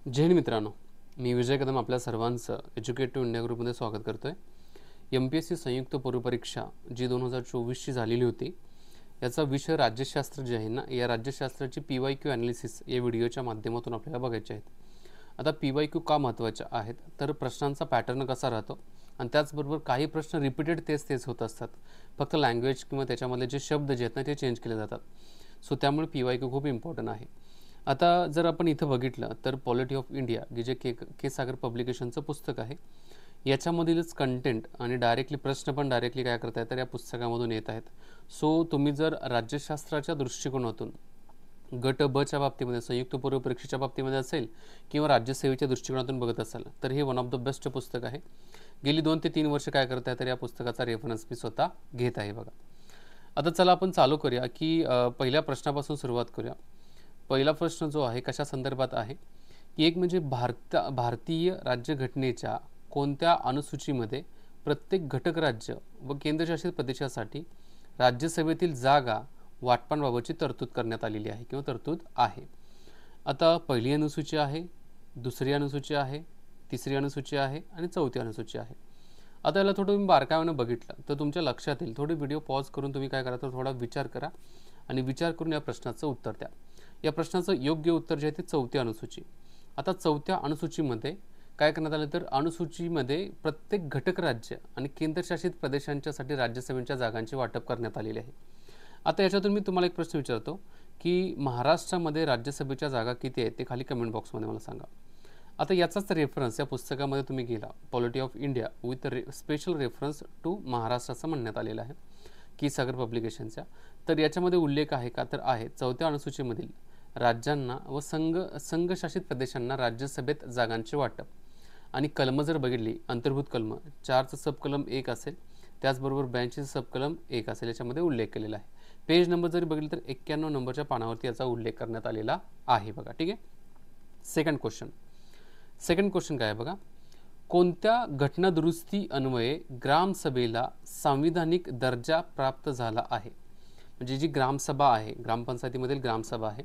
जय हिंद मित्रांनो, मी विजय कदम आपल्या सर्वांचं एज्युकेटिव्ह इंडिया ग्रुपमध्ये स्वागत करतोय। MPSC संयुक्त पूर्व परीक्षा जी 2024ची झालेली होती, याचा विषय राज्यशास्त्र जे आहे ना, या राज्यशास्त्राची PYQ ॲनालिसिस या व्हिडिओच्या माध्यमातून आपल्याला बघायचे आहेत। आता PYQ का महत्त्वाचे आहेत, तर प्रश्नांचा पॅटर्न कसा राहतो आणि त्याचबरोबर काही प्रश्न रिपीटेड तेच होत असतात, फक्त लँग्वेज किंवा त्याच्यामधले जे शब्द जे आहेत ना ते चेंज केले जातात। सो त्यामुळे PYQ खूप इम्पॉर्टंट आहे। आता जर आपण इथं बघितलं तर पॉलिटी ऑफ इंडिया जे के सागर पब्लिकेशनचं पुस्तक आहे, याच्यामधीलच कंटेंट आणि डायरेक्टली प्रश्न पण डायरेक्टली काय करतायत तर या पुस्तकामधून येत आहेत। सो तुम्ही जर राज्यशास्त्राच्या दृष्टिकोनातून गट ब च्या बाबतीमध्ये संयुक्त पूर्व परीक्षेच्या बाबतीमध्ये असेल किंवा राज्यसेवेच्या दृष्टिकोनातून बघत असाल तर हे वन ऑफ द बेस्ट पुस्तक आहे। गेली 2 ते 3 वर्ष काय करत आहे तर या पुस्तकाचा रेफरन्स मी स्वतः घेत आहे बघा। आता चला आपण चालू करूया की पहिल्या प्रश्नापासून सुरुवात करूया। पहिला प्रश्न जो आहे कशा संदर्भात आहे की एक म्हणजे भारतीय राज्यघटनेच्या कोणत्या अनुसूचीमध्ये प्रत्येक घटक राज्य व केंद्रशासित प्रदेशासाठी राज्यसभेतील जागा वाटपांबाबतची तरतूद करण्यात आलेली आहे किंवा तरतूद आहे। आता पहिली अनुसूची आहे, दुसरी अनुसूची आहे, तिसरी अनुसूची आहे आणि चौथी अनुसूची आहे। आता याला थोडं तुम्ही बारकाईने बघितलं तर तुमच्या लक्षात येईल। थोडी व्हिडिओ पॉज करून तुम्ही काय करा तर थोडा विचार करा आणि विचार करून या प्रश्नाचं उत्तर द्या। या प्रश्नाचं योग्य उत्तर जे आहे ते चौथी अनुसूची। आता चौथ्या अनुसूचीमध्ये काय करण्यात आलं तर अनुसूचीमध्ये प्रत्येक घटक राज्य आणि केंद्रशासित प्रदेशांच्यासाठी राज्यसभेच्या जागांचे वाटप करण्यात आलेले आहे। आता याच्यातून मी तुम्हाला एक प्रश्न विचारतो की महाराष्ट्रामध्ये राज्यसभेच्या जागा किती आहेत ते खाली कमेंट बॉक्समध्ये मला सांगा। आता याचाच रेफरन्स या पुस्तकामध्ये तुम्ही गेला polity of India with special reference to Maharashtra असं म्हणण्यात आलेलं आहे की सागर पब्लिकेशनच्या। तर याच्यामध्ये उल्लेख आहे का तर आहे, चौथ्या अनुसूचीमधील राज्यांना व संघशासित प्रदेशांना राज्यसभेत जागांचे वाटप आणि कलम जर बघितली अंतर्भूत कलम 4चं सबकलम 1 असेल, त्याचबरोबर 82चं सबकलम 1 असेल, याच्यामध्ये उल्लेख केलेला आहे। पेज नंबर जरी बघितलं तर 91 नंबरच्या पानावरती याचा उल्लेख करण्यात आलेला आहे बघा। ठीक आहे, सेकंड क्वेश्चन काय आहे बघा, कोणत्या घटना दुरुस्ती अन्वये ग्रामसभेला सांविधानिक दर्जा प्राप्त झाला आहे? म्हणजे जी ग्रामसभा आहे, ग्रामपंचायतीमधील ग्रामसभा आहे,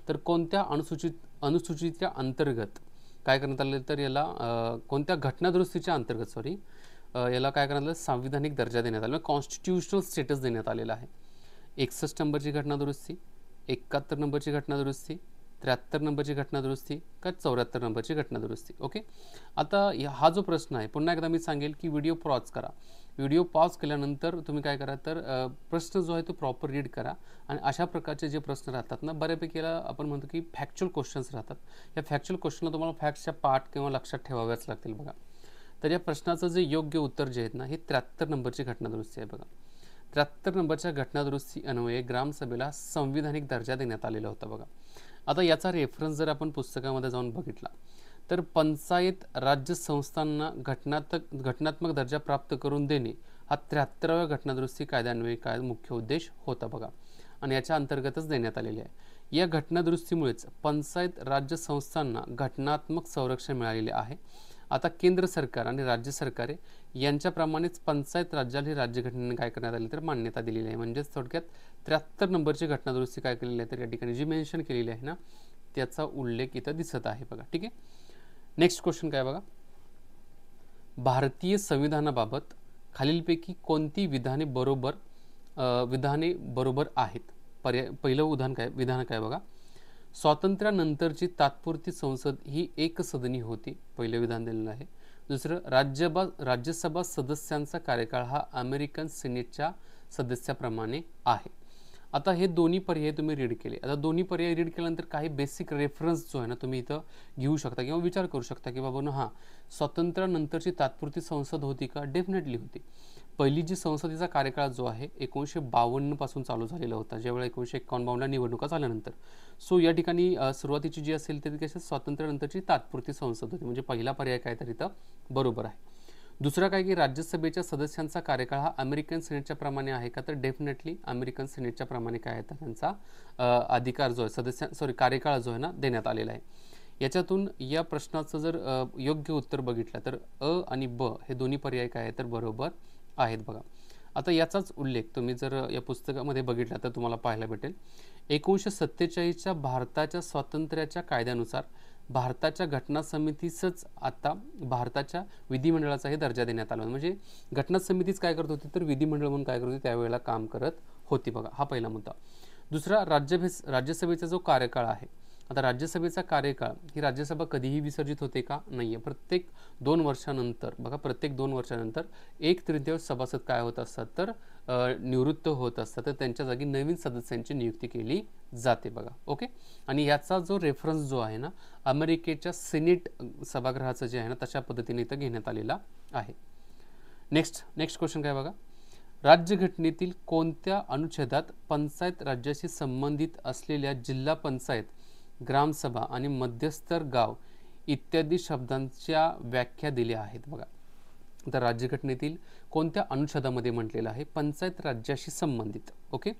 तर कोणत्या अनुसूचीच्या अंतर्गत काय करण्यात आले तर याला कोणत्या घटना दुरुस्तीच्या अंतर्गत याला काय करण्यात आलं सांविधानिक दर्जा देण्यात आला, कॉन्स्टिट्यूशनल स्टेटस देण्यात आलेला आहे। 61 नंबरची घटना दुरुस्ती, 71 नंबरची घटना दुरुस्ती, 73 नंबरची घटना दुरुस्ती का 74 नंबरची घटना दुरुस्ती। ओके, आता हा जो प्रश्न आहे पुन्हा एकदा मी सांगेल की व्हिडिओ पॉज करा। व्हिडिओ पॉज केल्यानंतर तुम्ही काय करा तर प्रश्न जो आहे तो प्रॉपर रीड करा आणि अशा प्रकारचे जे प्रश्न राहतात ना, बऱ्यापैकी याला आपण म्हणतो की फॅक्च्युअल क्वेश्चन्स राहतात। या फॅक्च्युअल क्वेश्चनला तुम्हाला फॅक्ट्सच्या पाठ किंवा लक्षात ठेवाव्याच लागतील बघा। तर या प्रश्नाचं जे योग्य उत्तर जे आहेत ना हे 73 नंबरची घटना दुरुस्ती आहे बघा। 73 नंबरच्या घटना दुरुस्ती अन्वये ग्रामसभेला संविधानिक दर्जा देण्यात आलेला होता बघा। आता याचा रेफरन्स जर आपण पुस्तकामध्ये जाऊन बघितला तर पंचायत राज्य संस्थांना घटनात्मक दर्जा प्राप्त करून देणे हा 73व्या घटनादुरुस्ती कायद्यान्वये काय मुख्य उद्देश होता बघा आणि याच्या अंतर्गतच देण्यात आलेले आहे। या घटनादुरुस्तीमुळेच पंचायत राज्य संस्थांना घटनात्मक संरक्षण मिळालेले आहे। आता केंद्र सरकार आणि राज्य सरकारे यांच्याप्रमाणेच पंचायत राज्याला राज्यघटनेने काय करण्यात आले तर मान्यता दिलेली आहे। म्हणजेच थोडक्यात 73 नंबरची घटनादुरुस्ती काय केलेली आहे तर या ठिकाणी जी मेन्शन केलेली आहे ना त्याचा उल्लेख इथं दिसत आहे बघा। ठीक आहे, नेक्स्ट क्वेश्चन काय बघा, भारतीय संविधानाबाबत खालीलपैकी कोणती विधाने बरोबर आहेत? पहिलं विधान काय बघा, स्वातंत्र्यानंतरची तात्पुरती संसद ही एकसदनी होती, पहिलं विधान दिलेलं आहे। दुसरं, राज्यसभा सदस्यांचा कार्यकाळ हा अमेरिकन सिनेटच्या सदस्याप्रमाणे आहे। आता हे दोन्ही पर्याय तुम्ही रीड केले। आता दोन्ही पर्याय रीड केल्यानंतर काही बेसिक रेफरन्स जो आहे ना तुम्ही इथं घेऊ शकता किंवा विचार करू शकता की बाबा ना स्वातंत्र्यानंतरची तात्पुरती संसद होती का? डेफिनेटली होती। पहिली जी संसदेचा कार्यकाळ जो आहे 1952 पासून चालू झालेला होता, ज्यावेळेला 1951-52ला निवडणुका झाल्यानंतर। सो या ठिकाणी सुरुवातीची जी असेल ती कशी स्वातंत्र्यानंतरची तात्पुरती संसद होती, म्हणजे पहिला पर्याय काय तर इथं बरोबर आहे। दुसरा काय की राज्यसभेच्या सदस्यांचा कार्यकाळ हा अमेरिकन सिनेटच्या प्रमाणे आहे का? तर डेफिनेटली अमेरिकन सिनेटच्या प्रमाणे काय आहे तर त्यांचा अधिकार जो आहे कार्यकाळ जो आहे ना देण्यात आलेला आहे। याच्यातून या प्रश्नाचं जर योग्य उत्तर बघितलं तर अ आणि ब हे दोन्ही पर्याय काय आहे तर बरोबर आहेत बघा। आता याचाच उल्लेख तुम्ही जर या पुस्तकामध्ये बघितला तर तुम्हाला पाहायला भेटेल 1947च्या भारताच्या स्वातंत्र्याच्या कायद्यानुसार भारताच्या घटना समितीसच आता भारताच्या विधिमंडळाचाही दर्जा देण्यात आला. म्हणजे घटना समितीच काय करत होती तर विधिमंडळ म्हणून काय करत होती त्यावेळेला काम करत होती बघा. हा पहिला मुद्दा. दुसरा, राज्यसभेचा जो कार्यकाळ आहे, आता राज्यसभेचा कार्यकाळ ही राज्यसभा कधीही विसर्जित होते का? नाही आहे. प्रत्येक 2 वर्षानंतर बघा, प्रत्येक 2 वर्षानंतर 1/3 सभासद काय होत असतात तर निवृत्त होत असतात, तर त्यांच्या जागी नवीन सदस्यांची नियुक्ती केली जाते बघा. ओके. आणि याचा जो रेफरन्स जो आहे ना, अमेरिकेच्या सिनेट सभागृहाचं जे आहे ना तशा पद्धतीने इथं घेण्यात आलेला आहे. नेक्स्ट क्वेश्चन काय बघा, राज्यघटनेतील कोणत्या अनुच्छेदात पंचायत राज्याशी संबंधित असलेल्या जिल्हा पंचायत, ग्रामसभा आणि मध्यस्तर गाव इत्यादी शब्दांच्या व्याख्या दिल्या आहेत बघा. तर राज्यघटनेतील कोणत्या अनुच्छेदामध्ये म्हटलेलं आहे पंचायत राज्याशी संबंधित. ओके.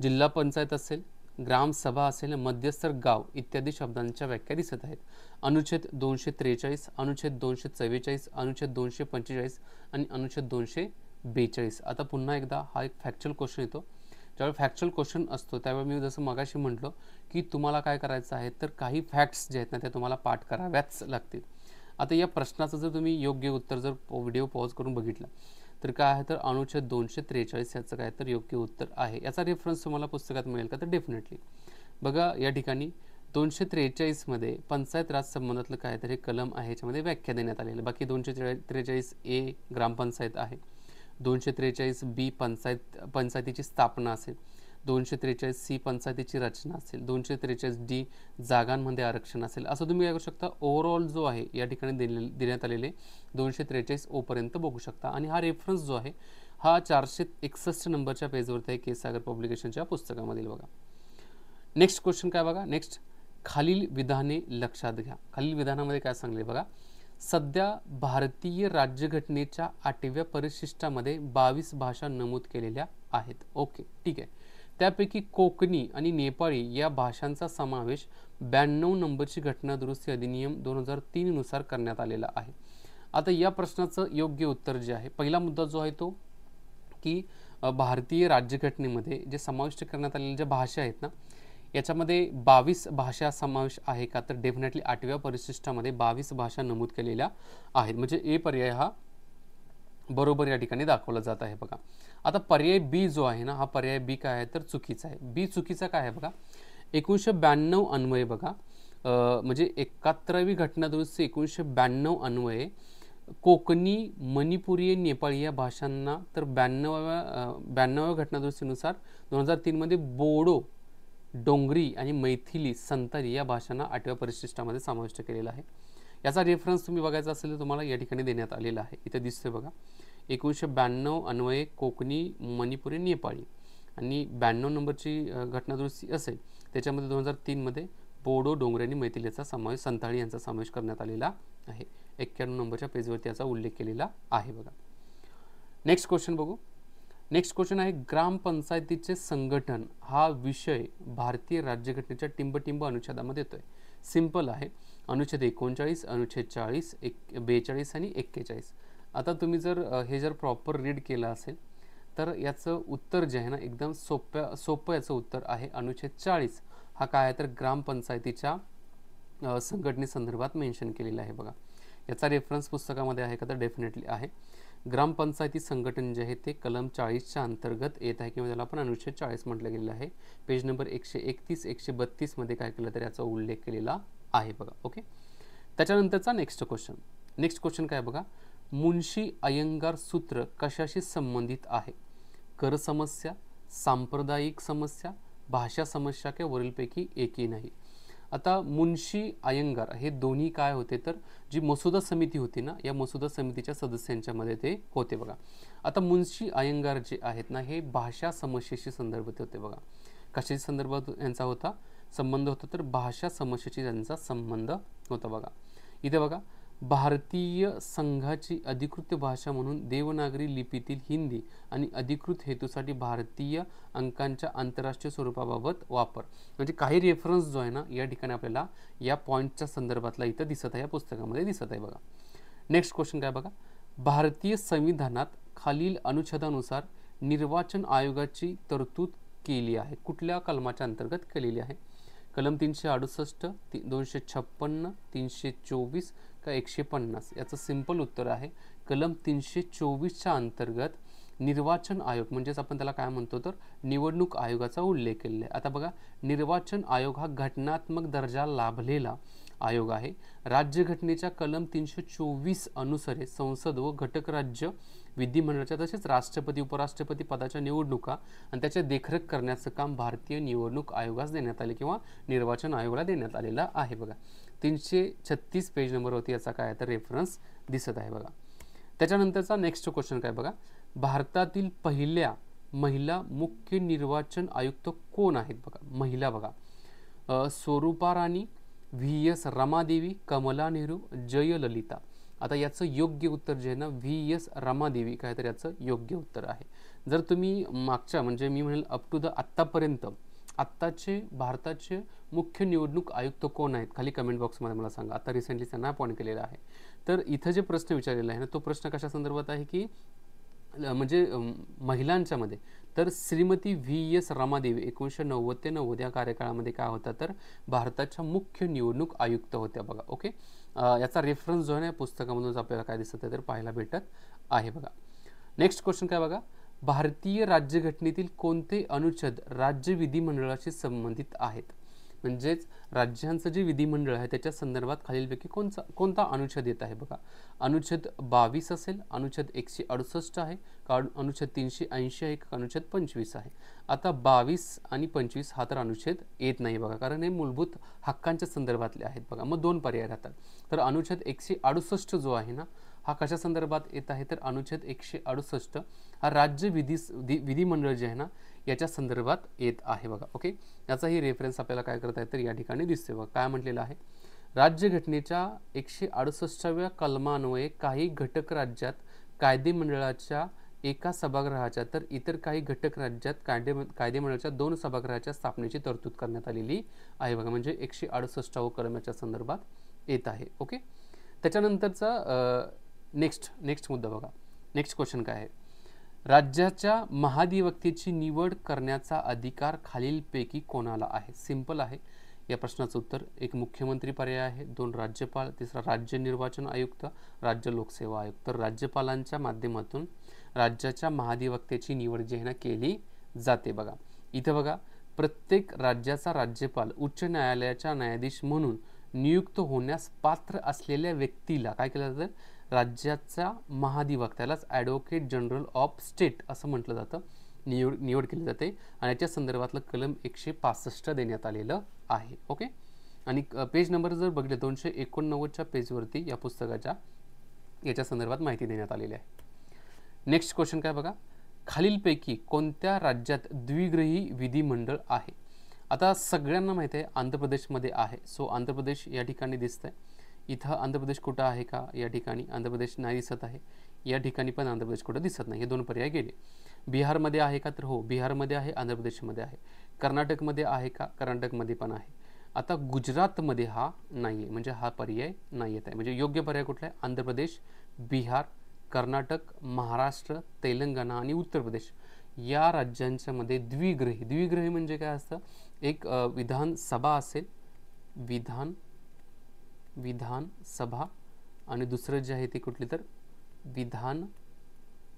जिल्हा पंचायत असेल, ग्रामसभा असेल, मध्यस्तर गाव इत्यादी शब्दांच्या व्याख्या दिसत आहेत. अनुच्छेद 243, अनुच्छेद 244, अनुच्छेद 245 आणि अनुच्छेद 242. आता पुन्हा एकदा हा एक फॅक्च्युअल क्वेश्चन येतो. ज्यावेळी फॅक्च्युअल क्वेश्चन असतो त्यावेळी मी जसं मगाशी म्हटलं की तुम्हाला काय करायचं आहे तर काही फॅक्ट्स जे आहेत ना ते तुम्हाला पाठ कराव्याच लागतील. आता या प्रश्नाचं जर तुम्ही योग्य उत्तर जर व्हिडिओ पॉज करून बघितला तर काय आहे तर अनुच्छेद 243 याचं काय तर योग्य उत्तर आहे. याचा रेफरन्स तुम्हाला पुस्तकात मिळेल का तर डेफिनेटली बघा. या ठिकाणी 243 मध्ये पंचायत राज संबंधातलं काय तर हे कलम आहे, याच्यामध्ये व्याख्या देण्यात आलेली. बाकी 243A ग्रामपंचायत आहे, 243B पंचायतीची स्थापना असेल, 243C पंचायतीची रचना असेल, 243D जागांमध्ये आरक्षण असेल. असं तुम्ही काय करू शकता, ओव्हरऑल जो आहे या ठिकाणी देण्यात आलेले 243O पर्यंत बघू शकता. आणि हा रेफरन्स जो आहे हा 461 नंबरच्या पेजवरती आहे केसागर पब्लिकेशनच्या पुस्तकामधील बघा. नेक्स्ट क्वेश्चन काय बघा, नेक्स्ट खालील विधाने लक्षात घ्या. खालील विधानामध्ये काय सांगले बघा, सध्या भारतीय राज्यघटनेच्या 8व्या परिशिष्टामध्ये 22 भाषा नमूद केलेल्या आहेत. ओके, ठीक आहे. त्यापैकी कोकणी आणि नेपाळी या भाषांचा समावेश 92 नंबरची घटना दुरुस्ती अधिनियम 2003 नुसार करण्यात आलेला आहे. आता या प्रश्नाचं योग्य उत्तर जे आहे, पहिला मुद्दा जो आहे तो की भारतीय राज्यघटनेमध्ये जे समाविष्ट करण्यात आलेल्या ज्या भाषा आहेत ना याच्यामध्ये 22 भाषा समावेश आहे का तर डेफिनेटली 8व्या परिशिष्टामध्ये 22 भाषा नमूद केलेल्या आहेत. म्हणजे ए पर्याय हा बरोबर या ठिकाणी दाखवला जात आहे बघा. आता पर्याय बी जो आहे ना हा पर्याय बी काय आहे तर चुकीचा आहे. बी चुकीचा काय आहे बघा, 1992 अन्वये बघा, म्हणजे 71वी घटना दुरुस्ती 1992 अन्वये कोकणी, मणिपुरी, नेपाळी या भाषांना तर 92व्या घटना दुरुस्तीनुसार 2003 मध्ये बोडो, डोंगरी आणि मैथिली, संताली या भाषांना 8व्या परिशिष्टामध्ये समाविष्ट केलेला आहे. याचा रेफरन्स तुम्ही बघायचा असेल तर तुम्हाला या ठिकाणी देण्यात आलेला आहे. इथे दिसतोय बघा, 1992 अन्वये कोकणी, मणिपुरी, नेपाळी आणि 92 नंबरची घटना दुरुस्ती असेल त्याच्यामध्ये 2003 मध्ये बोडो, डोंगरी आणि मैथिलीचा समावेश, संताळी यांचा समावेश करण्यात आलेला आहे. 91 नंबरच्या पेजवरती याचा उल्लेख केलेला आहे बघा. नेक्स्ट क्वेश्चन बघू. नेक्स्ट क्वेश्चन आहे, ग्रामपंचायतीचे संघटन हा विषय भारतीय राज्यघटनेच्या टिंब अनुच्छेदामध्ये येतोय. सिंपल आहे, अनुच्छेद 39, अनुच्छेद 40, 42 आणि 41. आता तुम्ही हे जर प्रॉपर रीड केलं असेल तर याचं उत्तर जे आहे ना एकदम सोपं याचं उत्तर आहे. अनुच्छेद 40 हा काय आहे तर ग्रामपंचायतीच्या संघटनेसंदर्भात मेन्शन केलेला आहे बघा. याचा रेफरन्स पुस्तकामध्ये आहे का तर डेफिनेटली आहे. ग्रामपंचायती संघटन जे आहे ते कलम 40च्या अंतर्गत येत आहे किंवा त्याला आपण अनुच्छेद 40 म्हटलं गेलेलं आहे. पेज नंबर 131, 132 मध्ये काय केलं तर याचा उल्लेख केलेला आहे बघा. ओके. त्याच्यानंतरचा नेक्स्ट क्वेश्चन काय बघा, मुन्शी अय्यंगार सूत्र कशाशी संबंधित आहे? कर समस्या, सांप्रदायिक समस्या, भाषा समस्या किंवा वरीलपैकी एकही नाही. आता मुन्शी अय्यंगार हे दोन्ही काय होते तर जी मसुदा समिती होती ना या मसुदा समितीच्या सदस्यांच्या मध्ये ते होते बघा. आता मुन्शी अय्यंगार जे आहेत ना हे भाषा समस्येशी संदर्भित होते बघा. कशाशी संदर्भात यांचा होता संबंध होता तर भाषा समस्येशी त्यांचा संबंध होता बघा. इथे बघा, भारतीय संघाची अधिकृत भाषा म्हणून देवनागरी लिपीतील हिंदी आणि अधिकृत हेतूसाठी भारतीय अंकांच्या आंतरराष्ट्रीय स्वरूपाबाबत वापर. म्हणजे काही रेफरन्स जो आहे ना या ठिकाणी आपल्याला या पॉईंटच्या संदर्भातला इथं दिसत आहे, या पुस्तकामध्ये दिसत आहे बघा. नेक्स्ट क्वेश्चन काय बघा, भारतीय संविधानात खालील अनुच्छेदानुसार निर्वाचन आयोगाची तरतूद केली आहे. कुठल्या कलमाच्या अंतर्गत केलेली आहे? कलम 368, 256, 324 का 150? याचं सिंपल उत्तर आहे कलम 324च्या अंतर्गत निर्वाचन आयोग म्हणजेच आपण त्याला काय म्हणतो तर निवडणूक आयोगाचा उल्लेख केलेला आहे. आता बघा, निर्वाचन आयोग हा घटनात्मक दर्जा लाभलेला आयोग आहे. राज्यघटनेच्या कलम 324 अनुसारे संसद व घटक राज्य विधिमंडळाच्या तसेच राष्ट्रपती उपराष्ट्रपती पदाच्या निवडणुका आणि त्याचे देखरेख करण्याचं काम भारतीय निवडणूक आयोगास देण्यात आले किंवा निर्वाचन आयोगाला देण्यात आलेला आहे. बघा 336 पेज नंबरवरती याचा काय तर रेफरन्स दिसत आहे. बघा त्याच्यानंतरचा नेक्स्ट क्वेश्चन काय बघा, भारतातील पहिल्या महिला मुख्य निर्वाचन आयुक्त कोण आहेत? बघा महिला, बघा स्वरूपा राणी, व्ही.एस. रमादेवी, कमला नेहरू, जयललिता. आता याचं योग्य उत्तर जे आहे ना व्ही.एस. रमादेवी काय तर याचं योग्य उत्तर आहे. जर तुम्ही मागच्या म्हणजे मी म्हणेल अप टू द आत्तापर्यंत आत्ताचे भारताचे मुख्य निवडणूक आयुक्त कोण आहेत खाली कमेंट बॉक्समध्ये मला सांगा. आता रिसेंटली त्यांना अपॉइंट केलेला आहे. तर इथं जे प्रश्न विचारलेला आहे ना तो प्रश्न कशा संदर्भात आहे की म्हणजे महिलांच्या मध्ये तर श्रीमती व्ही.एस. रमादेवी 1990 ते 90 या कार्यकाळामध्ये काय होता तर भारताच्या मुख्य निवडणूक आयुक्त होत्या. बघा ओके, याचा रेफरन्स जो आहे पुस्तकामधून आपल्याला काय दिसत आहे तर पाहायला भेटत आहे. बघा नेक्स्ट क्वेश्चन काय बघा, भारतीय राज्यघटनेतील कोणते अनुच्छेद राज्य विधिमंडळाशी संबंधित आहेत? म्हणजेच राज्यांचं जे विधिमंडळ आहे त्याच्या संदर्भात खालीलपैकी कोणता अनुच्छेद येत आहे? बघा अनुच्छेद 22 असेल, अनुच्छेद 168 आहे का अनुच्छेद 380 आहे का अनुच्छेद 25 आहे? आता 22 आणि 25 हा तर अनुच्छेद येत नाही बघा, कारण हे मूलभूत हक्कांच्या संदर्भातले आहेत. बघा मग दोन पर्याय राहतात. तर अनुच्छेद 168 जो आहे ना हा कशा संदर्भात येत आहे तर अनुच्छेद 168 हा राज्य विधिमंडळ जे आहे ना याच्या संदर्भात येत आहे. बघा ओके, याचाही रेफरन्स आपल्याला काय करता आहे तर या ठिकाणी दिसते. बघा काय म्हटलेलं आहे, राज्यघटनेच्या 168व्या कलमान्वये काही घटक राज्यात कायदेमंडळाच्या एका सभागृहाच्या तर इतर काही घटक राज्यात कायदेमंडळाच्या 2 सभागृहाच्या स्थापनेची तरतूद करण्यात आलेली आहे. बघा म्हणजे 168व कलमाच्या संदर्भात येत आहे. ओके, त्याच्यानंतरचा नेक्स्ट मुद्दा बघा, नेक्स्ट क्वेश्चन काय आहे, राज्याच्या महाधिवक्तेची निवड करण्याचा अधिकार खालीलपैकी कोणाला आहे? सिंपल आहे या प्रश्नाचं उत्तर. एक मुख्यमंत्री पर्याय आहे, 2 राज्यपाल, तिसरा राज्य निर्वाचन आयुक्त, राज्य लोकसेवा आयोग. तर राज्यपालांच्या माध्यमातून राज्याच्या महाधिवक्तेची निवड जी आहे ना केली जाते. बघा इथं बघा, प्रत्येक राज्याचा राज्यपाल उच्च न्यायालयाचा न्यायाधीश म्हणून नियुक्त होण्यास पात्र असलेल्या व्यक्तीला काय केलं जातं, राज्याचा महाधिवक्त्यालाच ॲडव्होकेट जनरल ऑफ स्टेट असं म्हटलं जातं, निवड केली जाते. आणि याच्या संदर्भातलं कलम 165 देण्यात आलेलं आहे. ओके, आणि पेज नंबर जर बघितले 289च्या पेजवरती या पुस्तकाच्या याच्या संदर्भात माहिती देण्यात आलेली आहे. नेक्स्ट क्वेश्चन काय बघा, खालीलपैकी कोणत्या राज्यात द्विग्रही विधिमंडळ आहे? आता सगळ्यांना माहिती आहे आंध्र प्रदेशमध्ये आहे. सो आंध्र प्रदेश या ठिकाणी दिसतंय. इथं आंध्र प्रदेश कुठं आहे का? या ठिकाणी आंध्र प्रदेश नाही दिसत आहे. या ठिकाणी पण आंध्र प्रदेश कुठं दिसत नाही. हे 2 पर्याय गेले. बिहारमध्ये आहे का तर हो बिहारमध्ये आहे, आंध्र प्रदेशमध्ये आहे. कर्नाटकमध्ये आहे का? कर्नाटकमध्ये पण आहे. आता गुजरातमध्ये हा नाही आहे, म्हणजे हा पर्याय नाही येत आहे. म्हणजे योग्य पर्याय कुठला आहे? आंध्र प्रदेश, बिहार, कर्नाटक, महाराष्ट्र, तेलंगणा आणि उत्तर प्रदेश या राज्यांच्या मध्ये द्विग्रही म्हणजे काय असतं, एक विधानसभा असेल, विधानसभा आणि दुसरं जे आहे ते कुठली तर विधान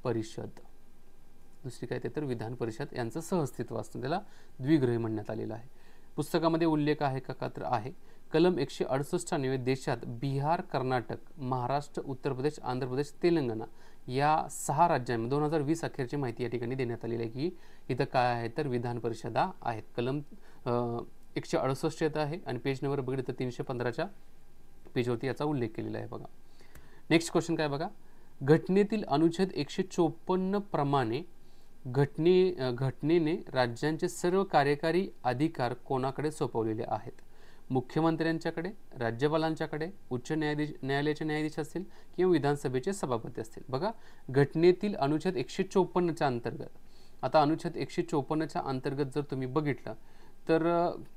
परिषद, दुसरी काय ते तर विधान परिषद यांचं सहअस्तित्व असतं, त्याला द्विग्रही म्हणण्यात आलेलं आहे. पुस्तकामध्ये उल्लेख आहे का तर आहे. कलम 168 अन्वये देशात बिहार, कर्नाटक, महाराष्ट्र, उत्तर प्रदेश, आंध्र प्रदेश, तेलंगणा या 6 राज्यांमध्ये 2020 अखेरची माहिती या ठिकाणी देण्यात आलेली आहे की इथं काय आहे तर विधान परिषदा आहेत. कलम 168 येत आहे आणि पेज नंबर बघितलं तर 315च्या पेजवरती याचा उल्लेख केलेला आहे. बघा नेक्स्ट क्वेश्चन काय बघा, घटनेतील अनुच्छेद 154 प्रमाणे घटनेने राज्यांचे सर्व कार्यकारी अधिकार कोणाकडे सोपवलेले आहेत? मुख्यमंत्र्यांच्याकडे, राज्यपालांच्याकडे, उच्च न्यायालयाचे न्यायाधीश असतील किंवा विधानसभेचे सभापती असतील. बघा घटनेतील अनुच्छेद 154च्या अंतर्गत, आता अनुच्छेद 154च्या अंतर्गत जर तुम्ही बघितलं तर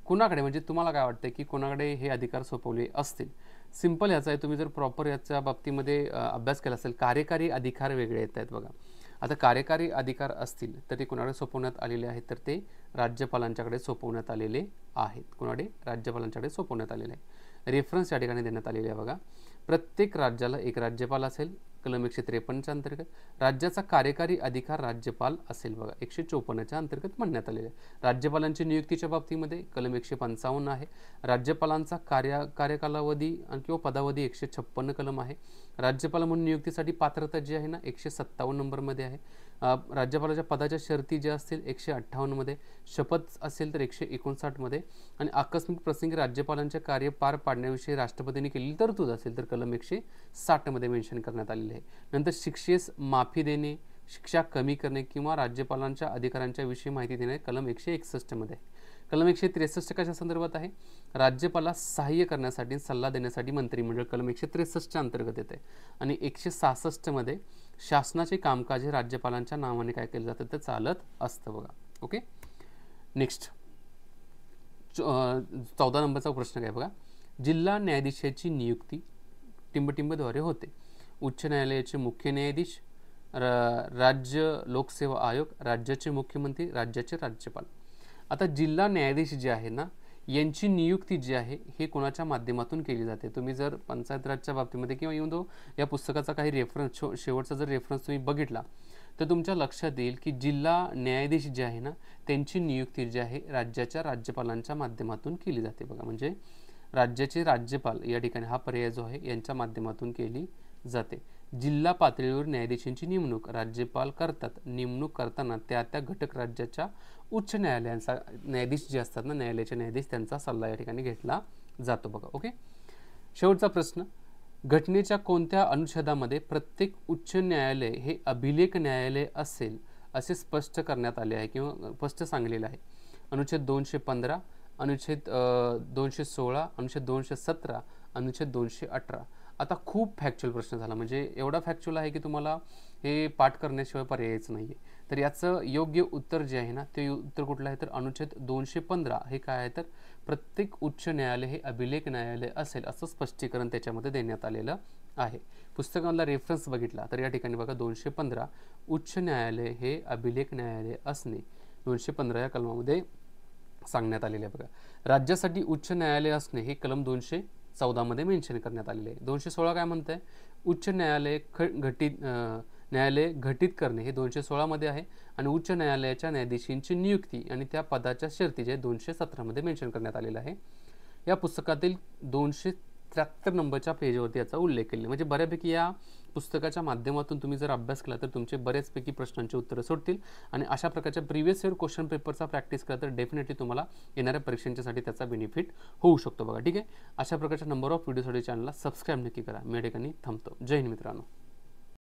कुणाकडे म्हणजे तुम्हाला काय वाटतं की कोणाकडे हे अधिकार सोपवले असतील? सिंपल याचा आहे, तुम्ही जर प्रॉपर याच्या बाबतीमध्ये अभ्यास केला असेल कार्यकारी अधिकार वेगळे येत आहेत. बघा आता कार्यकारी अधिकार असतील तर ते कोणाकडे सोपवण्यात आलेले आहेत, तर ते राज्यपालांच्याकडे सोपवण्यात आलेले आहेत. कोणाकडे? राज्यपालांच्याकडे सोपवण्यात आलेले आहे. रेफरन्स या ठिकाणी देण्यात आलेले आहे बघा. प्रत्येक राज्याला एक राज्यपाल असेल, कलम 153च्या अंतर्गत. राज्याचा कार्यकारी अधिकार राज्यपाल असेल बघा, 154च्या अंतर्गत म्हणण्यात आलेले आहे. राज्यपालांची नियुक्तीच्या बाबतीमध्ये कलम 155 आहे. राज्यपालांचा कार्यकालावधी किंवा पदावधी 156 कलम आहे. राज्यपाल म्हणून नियुक्तीसाठी पात्रता जी आहे ना 157 नंबरमध्ये आहे. राज्यपालाच्या पदाच्या शर्ती ज्या असतील 158 मध्ये, शपथ असेल तर 159 मध्ये, आणि आकस्मिक प्रसंगी राज्यपालांचे कार्य पार पाडण्याविषयी राष्ट्रपतींनी केलेली तरतूद असेल तर कलम 160 मध्ये मेन्शन करण्यात आलेले आहे. नंतर शिक्षेस माफी देणे, शिक्षा कमी करणे किंवा राज्यपालांच्या अधिकारांच्या विषयी माहिती देणे कलम 161 मध्ये. कलम 163 कशा संदर्भात आहे? राज्यपाला सहाय्य करण्यासाठी, सल्ला देण्यासाठी मंत्रिमंडळ कलम 163च्या अंतर्गत येते. आणि 166 मध्ये शासनाचे कामकाज हे राज्यपालांच्या नावाने काय केलं जातं, तर चालत असतं बघा. ओके, नेक्स्ट 14 नंबरचा प्रश्न काय बघा. जिल्हा न्यायाधीशाची नियुक्ती टिंबटिंबद्वारे होते. उच्च न्यायालयाचे मुख्य न्यायाधीश, राज्य लोकसेवा आयोग, राज्याचे मुख्यमंत्री, राज्याचे राज्यपाल. आता जिल्हा न्यायाधीश जे आहे ना, यांची नियुक्ती जी आहे हे कोणाच्या माध्यमातून केली जाते. तुम्ही जर पंचायत राजच्या बाबतीमध्ये किंवा येऊन दो या पुस्तकाचा काही रेफरन्स, शेवटचा जर रेफरन्स तुम्ही बघितला तर तुमच्या लक्षात येईल की जिल्हा न्यायाधीश जे आहे ना, त्यांची नियुक्ती जी आहे राज्याच्या राज्यपालांच्या माध्यमातून केली जाते बघा. म्हणजे राज्याचे राज्यपाल या ठिकाणी हा पर्याय जो आहे यांच्या माध्यमातून केली जाते. जिल्हा पातळीवर न्यायाधीशांची नेमणूक राज्यपाल करतात. नेमणूक करताना त्या त्या घटक राज्याच्या उच्च न्यायालयांचा न्यायाधीश जे असतात ना, न्यायालयाचे न्यायाधीश, त्यांचा सल्ला या ठिकाणी घेतला जातो बघा. ओके, शेवटचा प्रश्न. घटनेच्या कोणत्या अनुच्छेदामध्ये प्रत्येक उच्च न्यायालय हे अभिलेख न्यायालय असेल असे स्पष्ट करण्यात आले आहे किंवा स्पष्ट सांगलेलं आहे? अनुच्छेद 215, अनुच्छेद 216, अनुच्छेद 217, अनुच्छेद 218. आता खूप फॅक्च्युअल प्रश्न झाला, म्हणजे एवढा फॅक्च्युअल आहे की तुम्हाला हे पाठ करण्याशिवाय पर्यायच नाही आहे. तर याचं योग्य उत्तर जे आहे ना, ते उत्तर कुठलं आहे, तर अनुच्छेद 215 हे काय आहे, तर प्रत्येक उच्च न्यायालय हे अभिलेख न्यायालय असेल असं स्पष्टीकरण त्याच्यामध्ये देण्यात आलेलं आहे. पुस्तकाला रेफरन्स बघितला तर या ठिकाणी बघा 215 उच्च न्यायालय हे अभिलेख न्यायालय असणे 215 या कलमामध्ये सांगण्यात आलेले आहे बघा. राज्यासाठी उच्च न्यायालय असणे हे कलम 214 मध्ये मेन्शन करण्यात आलेले आहे. 216 काय म्हणत आहे? उच्च न्यायालय घटित करणे हे 216 मध्ये आहे. आणि उच्च न्यायालयाच्या न्यायाधीशांची नियुक्ती आणि त्या पदाच्या शर्ती जे 217 मध्ये मेन्शन करण्यात आलेलं आहे. या पुस्तकातील 273 नंबरच्या पेजवरती याचा उल्लेख केलेला आहे. म्हणजे बऱ्यापैकी या पुस्तकाच्या माध्यमातून तुम्ही जर अभ्यास केला तर तुमचे बरेचपैकी प्रश्नांची उत्तरं सुटतील. आणि अशा प्रकारच्या प्रिव्हियस इयर क्वेश्चन पेपरचा प्रॅक्टिस केला तर डेफिनेटली तुम्हाला येणाऱ्या परीक्षांच्यासाठी त्याचा बेनिफिट होऊ शकतो बघा. ठीक आहे, अशा प्रकारच्या नंबर ऑफ व्हिडिओसाठी चॅनलला सबस्क्राईब नक्की करा. मी या ठिकाणी थांबतो. जय हिंद मित्रांनो.